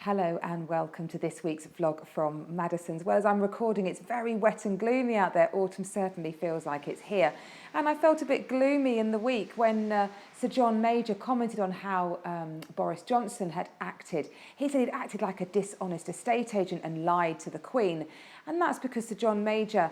Hello and welcome to this week's vlog from Maddisons. Well, as I'm recording, it's very wet and gloomy out there. Autumn certainly feels like it's here. And I felt a bit gloomy in the week when Sir John Major commented on how Boris Johnson had acted. He said he'd acted like a dishonest estate agent and lied to the Queen. And that's because Sir John Major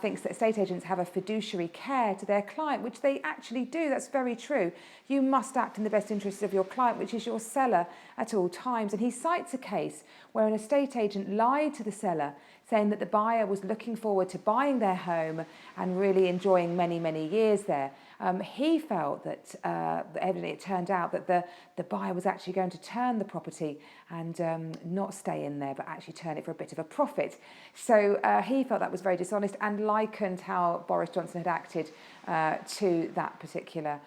thinks that estate agents have a fiduciary care to their client, which they actually do. That's very true. You must act in the best interests of your client, which is your seller at all times. And he cites a case where an estate agent lied to the seller, saying that the buyer was looking forward to buying their home and really enjoying many, many years there. He felt that evidently it turned out that the buyer was actually going to turn the property and not stay in there, but actually turn it for a bit of a profit. So he felt that was very dishonest and likened how Boris Johnson had acted to that particular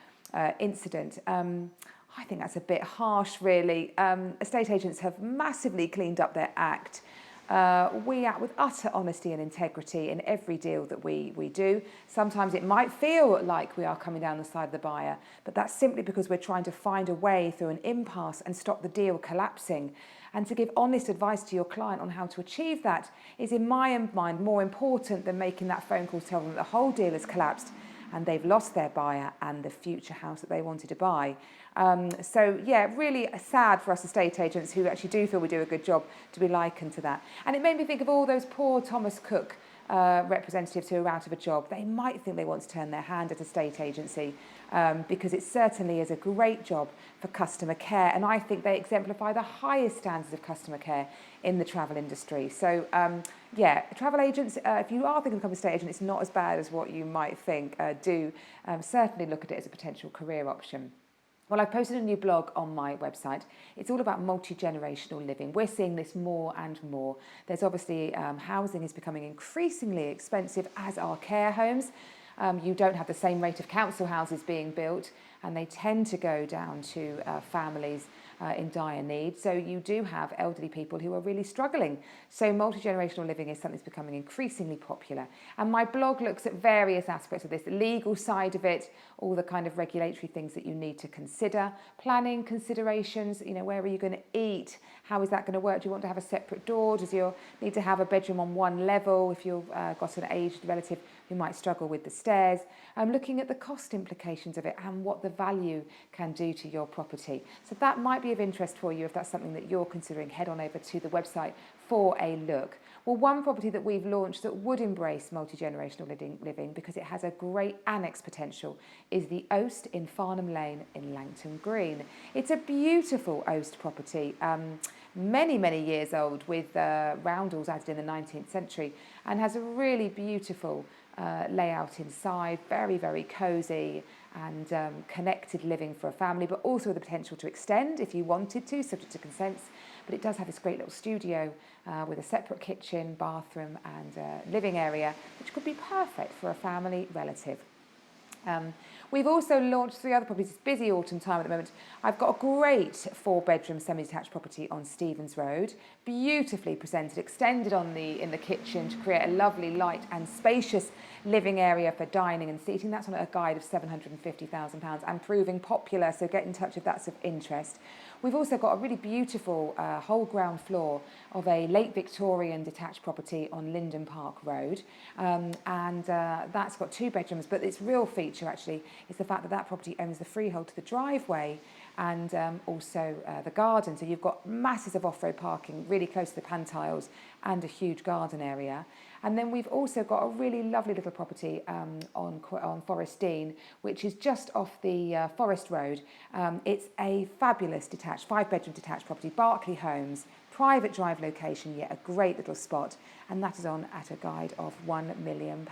incident. I think that's a bit harsh, really. Estate agents have massively cleaned up their act. We act with utter honesty and integrity in every deal that we do. Sometimes it might feel like we are coming down the side of the buyer, but that's simply because we're trying to find a way through an impasse and stop the deal collapsing. And to give honest advice to your client on how to achieve that is, in my mind, more important than making that phone call to tell them that the whole deal has collapsed and they've lost their buyer and the future house that they wanted to buy. So yeah, really sad for us estate agents who actually do feel we do a good job to be likened to that. And it made me think of all those poor Thomas Cook representatives who are out of a job. They might think they want to turn their hand at a estate agency because it certainly is a great job for customer care, and I think they exemplify the highest standards of customer care in the travel industry. So yeah, travel agents, if you are thinking of becoming an estate agent, it's not as bad as what you might think. Do certainly look at it as a potential career option. Well, I've posted a new blog on my website. It's all about multi-generational living. We're seeing this more and more. There's obviously housing is becoming increasingly expensive, as are care homes. You don't have the same rate of council houses being built, and they tend to go down to families in dire need. So you do have elderly people who are really struggling. So multi-generational living is something that's becoming increasingly popular. And my blog looks at various aspects of this, the legal side of it, all the kind of regulatory things that you need to consider, planning considerations, where are you going to eat? How is that going to work? Do you want to have a separate door? Does you need to have a bedroom on one level if you've got an aged relative who might struggle with the stairs? Looking at the cost implications of it and what the value can do to your property. So that might be of interest for you if that's something that you're considering. Head on over to the website for a look. Well, one property that we've launched that would embrace multi-generational living because it has a great annex potential is the Oast in Farnham Lane in Langton Green. It's a beautiful Oast property, many, many years old, with roundels added in the 19th century, and has a really beautiful layout inside, very, very cosy and connected living for a family, but also the potential to extend if you wanted to, subject to consents. But it does have this great little studio with a separate kitchen, bathroom and living area, which could be perfect for a family relative. We've also launched 3 other properties. It's busy autumn time at the moment. I've got a great 4-bedroom semi-detached property on Stevens Road, beautifully presented, extended in the kitchen to create a lovely, light and spacious living area for dining and seating. That's on a guide of £750,000 and proving popular, so get in touch if that's of interest. We've also got a really beautiful whole ground floor of a late Victorian detached property on Linden Park Road, and that's got 2 bedrooms, but its real feature actually is the fact that that property owns the freehold to the driveway and also the garden. So you've got masses of off-road parking really close to the pantiles and a huge garden area. And then we've also got a really lovely little property on Forest Dean, which is just off the Forest Road. It's a fabulous detached, 5-bedroom detached property, Berkeley Homes, private drive location, yet a great little spot, and that is on at a guide of £1 million.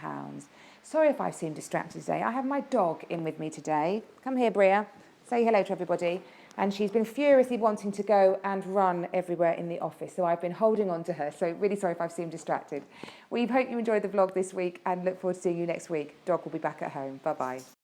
Sorry if I seem distracted today. I have my dog in with me today. Come here, Bria. Say hello to everybody. And she's been furiously wanting to go and run everywhere in the office, so I've been holding on to her. So really sorry if I've seemed distracted. We hope you enjoyed the vlog this week and look forward to seeing you next week. Dog will be back at home. Bye-bye.